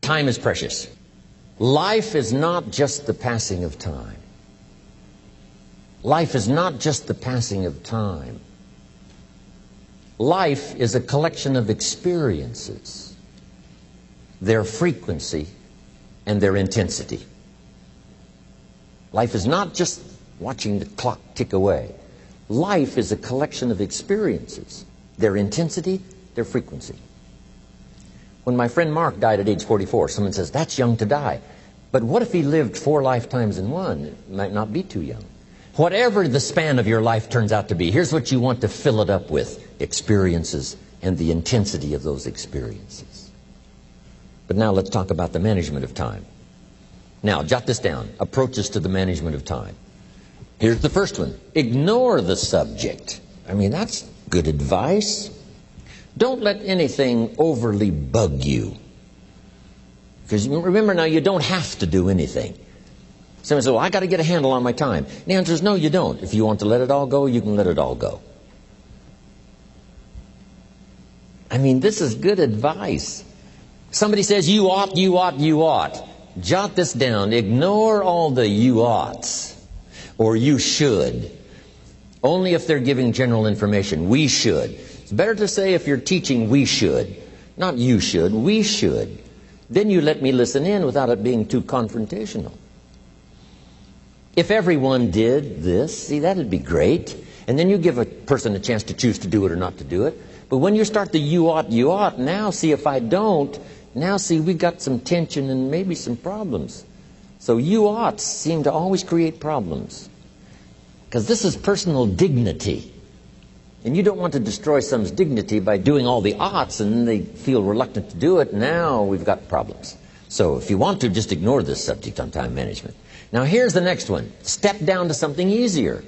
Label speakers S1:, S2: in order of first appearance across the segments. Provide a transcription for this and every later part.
S1: Time is precious. Life is not just the passing of time. Life is not just the passing of time. Life is a collection of experiences, their frequency and their intensity. Life is not just watching the clock tick away. Life is a collection of experiences, their intensity, their frequency. When my friend Mark died at age 44, someone says, that's young to die. But what if he lived 4 lifetimes in one? It might not be too young. Whatever the span of your life turns out to be, here's what you want to fill it up with: experiences and the intensity of those experiences. But now let's talk about the management of time. Now, jot this down: approaches to the management of time. Here's the first one: ignore the subject. I mean, that's good advice. Don't let anything overly bug you. Because remember now, you don't have to do anything. Someone says, well, I got to get a handle on my time. The answer is no, you don't. If you want to let it all go, you can let it all go. I mean, this is good advice. Somebody says, you ought, you ought, you ought. Jot this down. Ignore all the you oughts or you should. Only if they're giving general information. We should. It's better to say, if you're teaching, we should. Not you should, we should. Then you let me listen in without it being too confrontational. If everyone did this, see, that'd be great. And then you give a person a chance to choose to do it or not to do it. But when you start the you ought, now see, if I don't, now see, we got some tension and maybe some problems. So you oughts seem to always create problems. Because this is personal dignity. And you don't want to destroy someone's dignity by doing all the oughts and then they feel reluctant to do it. Now we've got problems. So if you want to, just ignore this subject on time management. Now here's the next one. Step down to something easier.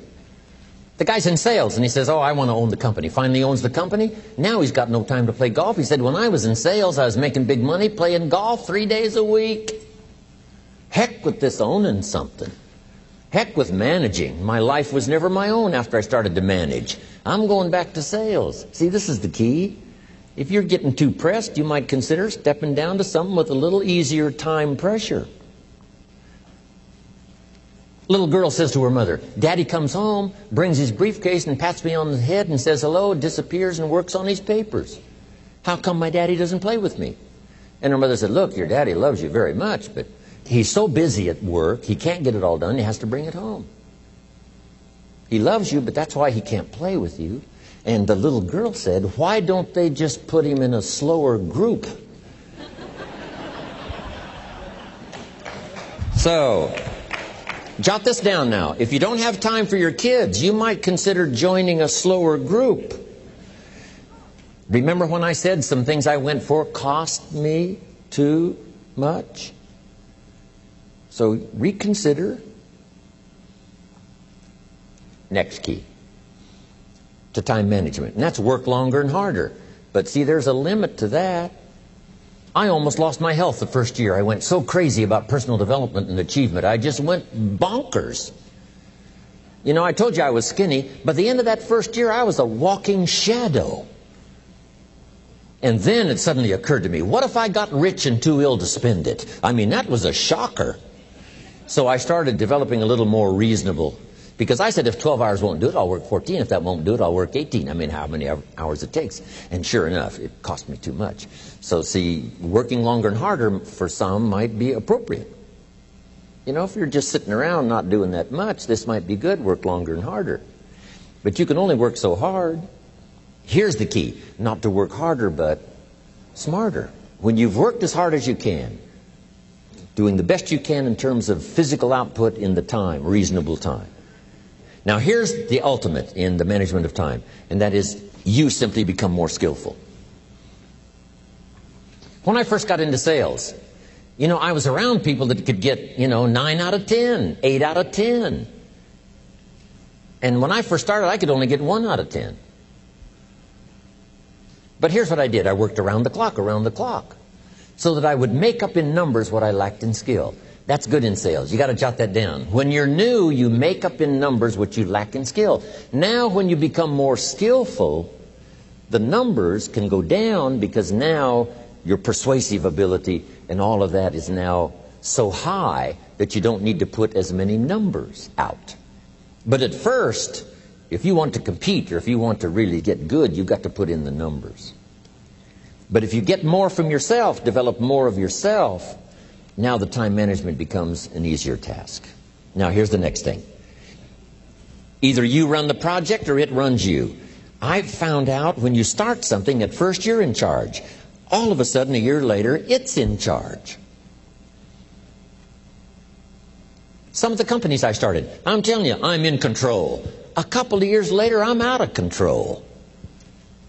S1: The guy's in sales and he says, oh, I want to own the company. Finally owns the company. Now he's got no time to play golf. He said, when I was in sales, I was making big money playing golf 3 days a week. Heck with this owning something. Heck with managing. My life was never my own after I started to manage. I'm going back to sales. See, this is the key. If you're getting too pressed, you might consider stepping down to something with a little easier time pressure. Little girl says to her mother, Daddy comes home, brings his briefcase and pats me on the head and says hello, disappears and works on his papers. How come my daddy doesn't play with me? And her mother said, look, your daddy loves you very much, but he's so busy at work, he can't get it all done, he has to bring it home. He loves you, but that's why he can't play with you. And the little girl said, why don't they just put him in a slower group? So, jot this down now. If you don't have time for your kids, you might consider joining a slower group. Remember when I said some things I went for cost me too much? So reconsider. Next key to time management. And that's work longer and harder. But see, there's a limit to that. I almost lost my health the first year. I went so crazy about personal development and achievement. I just went bonkers. You know, I told you I was skinny. By the end of that first year, I was a walking shadow. And then it suddenly occurred to me, what if I got rich and too ill to spend it? I mean, that was a shocker. So I started developing a little more reasonable. Because I said, if 12 hours won't do it, I'll work 14. If that won't do it, I'll work 18. I mean, how many hours it takes. And sure enough, it cost me too much. So see, working longer and harder for some might be appropriate. You know, if you're just sitting around not doing that much, this might be good, work longer and harder. But you can only work so hard. Here's the key, not to work harder, but smarter. When you've worked as hard as you can, doing the best you can in terms of physical output in the time, reasonable time. Now here's the ultimate in the management of time, and that is you simply become more skillful. When I first got into sales, you know, I was around people that could get, 9 out of 10, 8 out of 10. And when I first started, I could only get 1 out of 10. But here's what I did. I worked around the clock, so that I would make up in numbers what I lacked in skill. That's good in sales. You got to jot that down. When you're new, you make up in numbers what you lack in skill. Now, when you become more skillful, the numbers can go down because now your persuasive ability and all of that is now so high that you don't need to put as many numbers out. But at first, if you want to compete or if you want to really get good, you've got to put in the numbers. But if you get more from yourself, develop more of yourself, now the time management becomes an easier task. Now here's the next thing. Either you run the project or it runs you. I've found out when you start something, at first you're in charge. All of a sudden, a year later, it's in charge. Some of the companies I started, I'm telling you, I'm in control. A couple of years later, I'm out of control.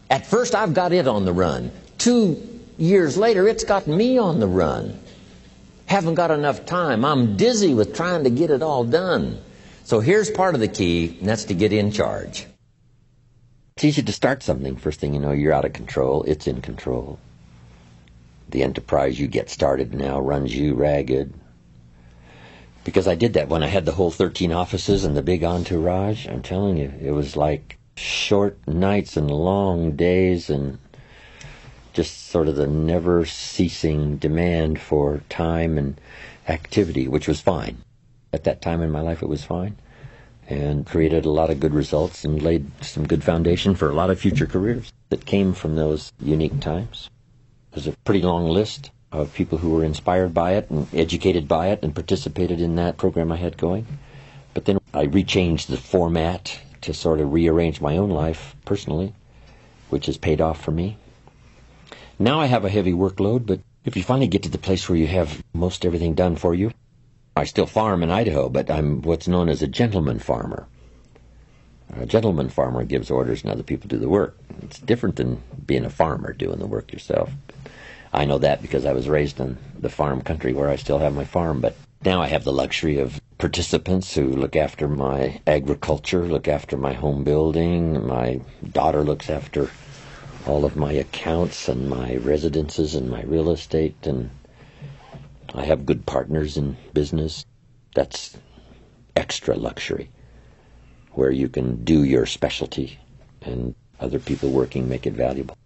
S1: At first, I've got it on the run. 2 years later, it's got me on the run. Haven't got enough time. I'm dizzy with trying to get it all done. So here's part of the key, and that's to get in charge. It's easy to start something. First thing you know, you're out of control. It's in control. The enterprise you get started now runs you ragged. Because I did that when I had the whole 13 offices and the big entourage. I'm telling you, it was like short nights and long days and just sort of the never-ceasing demand for time and activity, which was fine. At that time in my life, it was fine, and created a lot of good results and laid some good foundation for a lot of future careers that came from those unique times. There's a pretty long list of people who were inspired by it and educated by it and participated in that program I had going. But then I rechanged the format to sort of rearrange my own life personally, which has paid off for me. Now I have a heavy workload, but if you finally get to the place where you have most everything done for you, I still farm in Idaho, but I'm what's known as a gentleman farmer. A gentleman farmer gives orders and other people do the work. It's different than being a farmer doing the work yourself. I know that because I was raised in the farm country where I still have my farm, but now I have the luxury of participants who look after my agriculture, look after my home building. My daughter looks after all of my accounts and my residences and my real estate, and I have good partners in business. That's extra luxury, where you can do your specialty and other people working make it valuable.